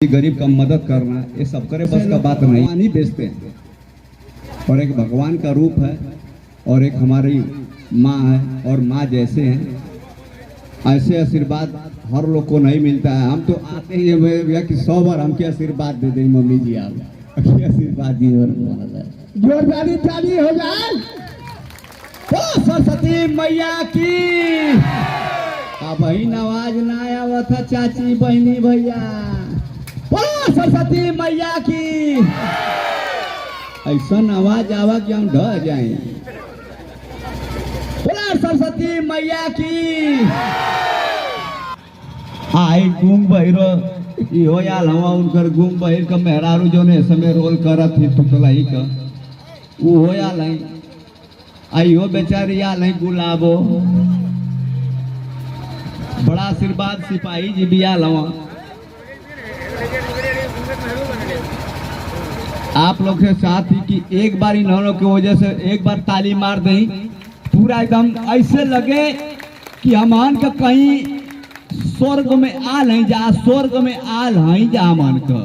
गरीब का मदद करना ये सब करे बस का बात नहीं। पानी बेचते हैं और एक भगवान का रूप है और एक हमारी माँ है और माँ जैसे हैं। ऐसे आशीर्वाद हर लोग को नहीं मिलता है। हम तो आते ही भैया कि 100 बार हमके आशीर्वाद दे दें मम्मी जी, आप आशीर्वाद दिए जोरदारी ताली हो जाए। तो सरस्वती मैया की बहन आवाज ना आवा था चाची बहनी भैया। सरस्वती मैया की ऐसा आवाज आवा कि हम ढह जाए। बोला सरस्वती मैया की। आई गुंग बहिरो इहो याल हवा उनकर गुंग बहिर का मेहरारू जो ने समय रोल करत ही तुतलाई का वो हो याल है। आइयो बेचारी याल है गुलाबो। बड़ा आशीर्वाद सिपाही जी भी याल हवा। आप लोग से साथ ही कि एक बार इन लोगों की वजह से एक बार ताली मार दें, पूरा एकदम ऐसे लगे कि हमान का कहीं स्वर्ग में आल हैं जा, स्वर्ग में आल हैं जा, मन का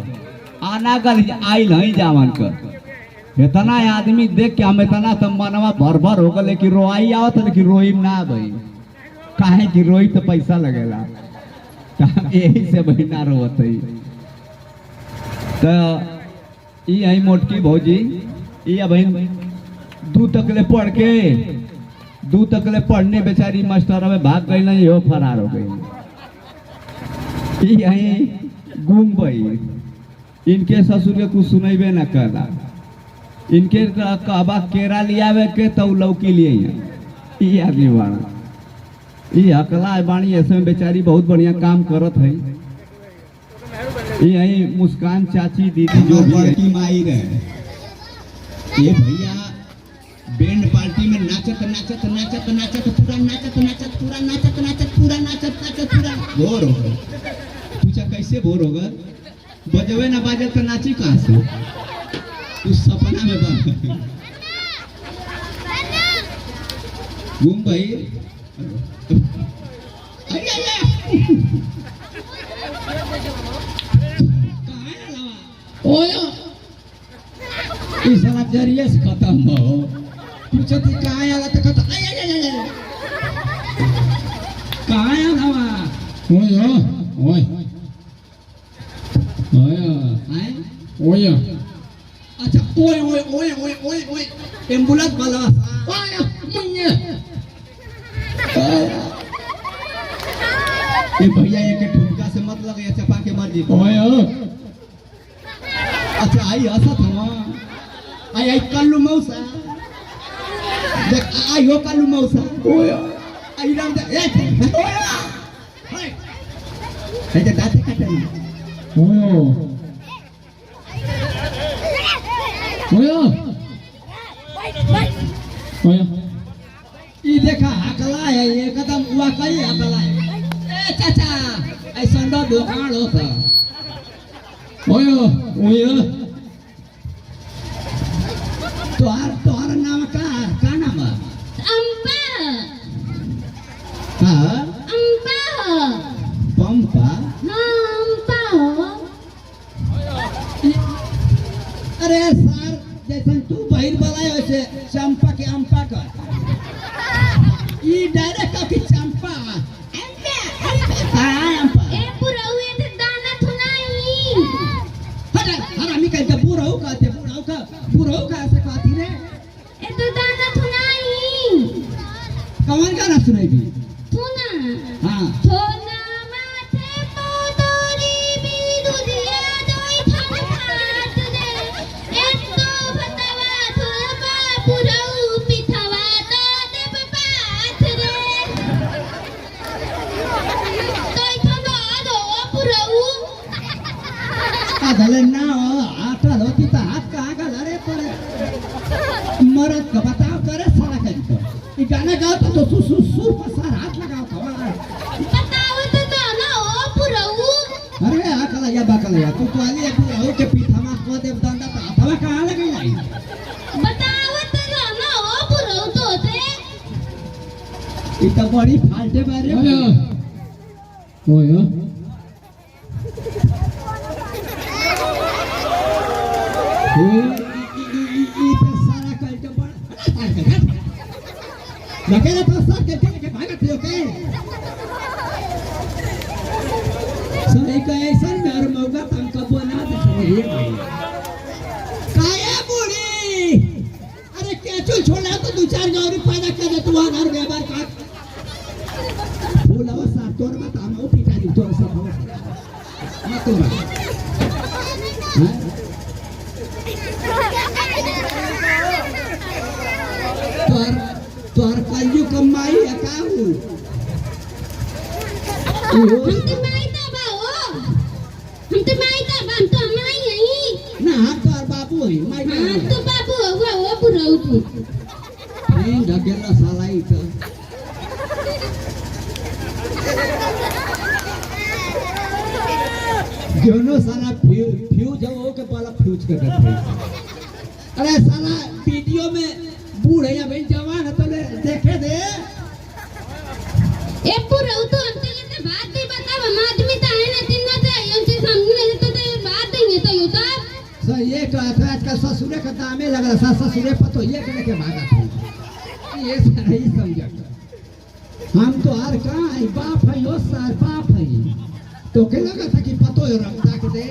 आना गल आयल हैं जा मन का। इतना आदमी देख के हम इतना तो मनवा भर भर हो गए कि रोई आवत लेकिन रोई ना भाई, काहे कि रोई तो पैसा लगेला यही से बहिना रोत है। तो यही मोटकी भौजी ये बहन दू तकले पढ़ के दू तकले पढ़ने बेचारी मास्टर में भाग गई नहीं हो, फरार हो गई। यही गुम गई। इनके ससुर के कुछ सुनेबे न करला। इनके कहबा केरा लियावे के तो लौकी लिए ये आदमी बाड़ा ये हकला बाणी ऐसे में बेचारी बहुत बढ़िया काम करत है। यही मुस्कान चाची दीदी जो भी माई रहे ये भैया बैंड पार्टी में नाचत नाचत नाचत नाचत पूरा नाचत नाचत पूरा नाचत नाचत पूरा नाचत नाचत पूरा बोर हो गए। पूछा कैसे बोर होगा? बजवे ना बाजे तो नाची कहाँ से? उस सपना में बन घूम भाई इस जरिए से खत्म हो। पूछो थी कहाँ आया तो खत्म कहाँ आया ओए ओए ओए अच्छा ओए ओए ओए ओए ओए ओए एम्बुलेंस वाला आया मुन्ने ये भैया ये के ठुमका से मत लगे चपा के मर जी। ओए अच्छा आई हसत हवा आई आई कल्लू मौसा देख आई हो कल्लू मौसा ओए आई राम दे ए ओए ए ते दाते काटे ओए ओए ओए ई देखा हकला है ये कदम हुआ कई हकला है। ए चाचा ऐसा दो दुकान होता ओए ओए तोहर नाम का नाम है? अंपा। हाँ अंपा पंपा अंपा हो। अरे सर जैसे तू बहिर वाला वैसे चंपा के अंपा का ये डायरेक्ट का कि चंपा कौन गाना सुनेगी? थुना हाँ थुना माथे पोतरी भी दुधिया दोई थान खात दे एतो भतवा थुबा पुरऊ पिथवा तो देव पाथ रे तोई थनो आदो पुरऊ आदले ना आटा लोती ता हाथ का आगा लरे पड़े मरद का बताओ करे साला का ये गाना गाओ तो सुर पसार हाथ लगाओ खवा बताओ तो गाना ओ पुरऊ। अरे आकला या बाकला या तू आली पुरऊ के पीठमा को देव दंदा ता हवा कहां लगी लाई बताओ तो गाना ओ पुरऊ तो थे ई तो बड़ी फाल्टे बारे ओए सारा कल के बड़ लगे तो सब के भागत हो के सही का ऐसा मेरे मौका तुमको बना दे काया बूढ़ी अरे केचुल छोड़ा तो दो चार गौरी पैदा कर दे तू घर व्यवहार का फूल अवस्था तोर मत हम ओ पिता दी तोर सब हो मत तोर तोर कलयु कमाई अकाऊ ना हम तोर बाबू है माई हाँ तो बाबू वो बुराऊ तू नहीं ढकेला साला ही तो दोनों साला फ्यूज हो के पाला फ्यूज कर देते अरे साला वीडियो में बूढ़ है या भाई जवान है तो देखे दे ए बुराऊ तो अंत लेते बात भी बता हम आदमी तो है ना तीन ना तो ये समझने तो बात नहीं तो होता सर ये कहता है आजकल ससुरे का दामे लग रहा ससुरे पर तो ये कहने के भागा था ये सारा ही समझा हम तो हर कहाँ है बाप है यो सार बाप है तो के लगा था कि पतो है रंग ताक दे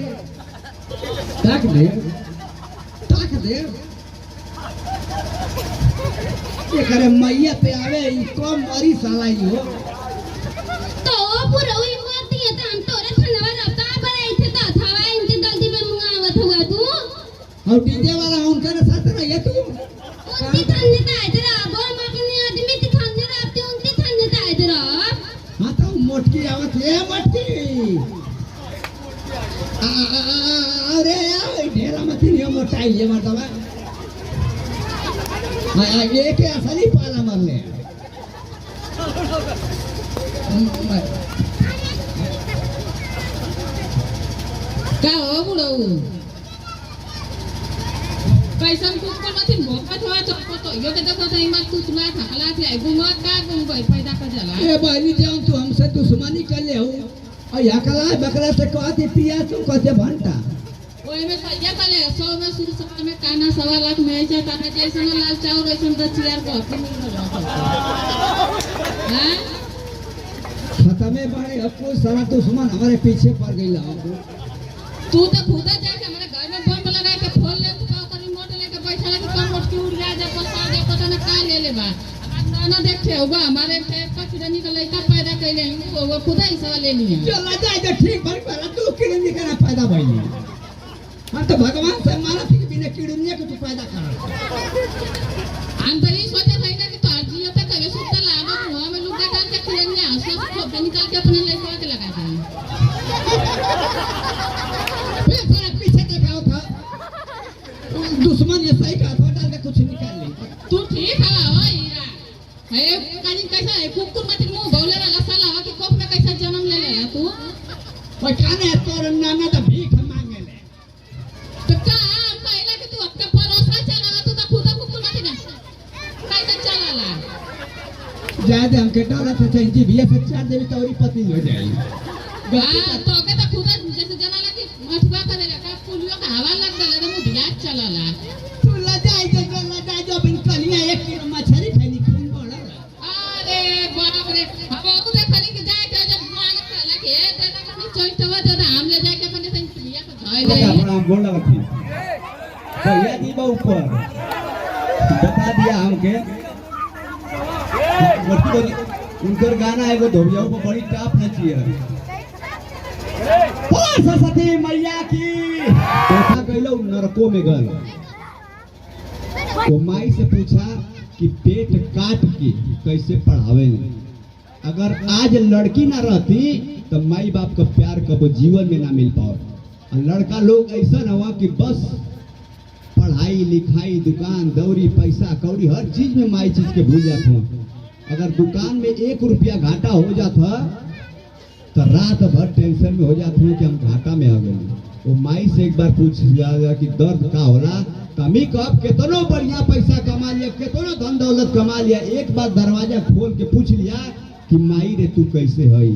ये करे मैया पे आवे ई कम मरी साला ही हो तो बुराऊ ही मरती है तो हम तोरे खनवा रखता बड़े इथे तो थावा इनके जल्दी में मुंगावत हुआ तू और डीजे वाला उनके साथ रहिए तू उनकी धन्यता है तेरा गो हम अपने आदमी की धन्यता आपकी उनकी धन्यता है तेरा हाँ तो मोटकी आवत है मोटकी अरे यार ढेरा मत नहीं मोटाई ये मर्दवा हाँ ये के असली पाला मरले क्या हो बुढ़ऊ कैसन कुकर मथि भोकत हुआ चप्पो तो यो के देखो सही मत कुछ ना थकला थे गुंगत का गुंग गई पैदा कर जाला ए बहनी जाऊं तू हमसे दुश्मनी कर ले हो और या कला बकरा से कहती पिया तू कहते भंटा ओए में सैया कले 100 में शुरू समय में काना 1.25 लाख में ऐसा ताना जैसे ना लाल चाउर ऐसे दस चियार को अपनी मिल रहा हैं खत्मे बड़े अक्को सारा दुश्मन हमारे पीछे पड़ गई ला तू तो खुदा जाके हमारे घर में बम लगा के फोन ले तू का रिमोट लेके बैठा के कम मोट की उड़ गया जब पसा दे पता ना का ले ले बा नाना देखते होगा हमारे खेत का किडनी का लड़का पैदा कैले वो खुदा ही सवाल ले लिया चला जाए तो ठीक भर पर तू किडनी का पैदा भइली हम तो भगवान से मारा थी कि बिना किडनी के तू पैदा कर हम तो ये सोचे थे ना कि तो अर्जी होता कभी सुनता लागा हुआ में लुका डाल के किडनी आंसू खोप निकाल के अपने लड़का के लगा दें फिर थोड़ा पीछे देखाओ था दुश्मन ये सही कहा था डाल के कुछ निकाल ले तू ठीक है हो हीरा है कहीं कैसा है कुकुर मत मुंह बोले वाला साला हो कि कोप में कैसा जन्म ले लेला तू कोई काने तोर नाना तो भीख मांगे ले तो का हम कहला कि तू अपना परोसा चलावा तू तो खुदा कुकुर मत ना कैसा चलाला ज्यादा हमके डरा था चाहिए भैया से चार देवी तोरी पत्नी हो जाएगी हां तो के तो खुदा जैसे जनाला कि मठवा करेला का पुलियो का हवा लग गला तो मुंह ढिला चलाला तू लजा जो बिन कलिया 1 किलो मछली खैनी खून बोला अरे बाप रे अब वो देखली कि जाए के जब मांग खाला के दादा कनी चोइटवा दादा हम ले जाके अपने से लिया तो धोई दे अपना हम बोल रखी भैया जी बा ऊपर बता दिया हमके उनकर गाना है वो धोबिया को बड़ी टाप नची है सरस्वती मैया की देखा गइलो नरकों में गल तो माई से पूछा कि पेट काट के कैसे पढ़ावे अगर आज लड़की ना रहती तो माई बाप का प्यार कब जीवन में ना मिल पाओ और लड़का लोग ऐसा हुआ कि बस पढ़ाई लिखाई दुकान दौरी पैसा कौड़ी हर चीज में माई चीज के भूल जाते हैं अगर दुकान में 1 रुपया घाटा हो जाता तो रात भर टेंशन में हो जाते हैं कि हम घाटा में आ गए वो माई से एक बार पूछ लिया कि दर्द का होला कमी कब कितनो बढ़िया पैसा कमा लिया कितनो धन दौलत कमा लिया एक बार दरवाजा खोल के पूछ लिया कि माई रे तू कैसे है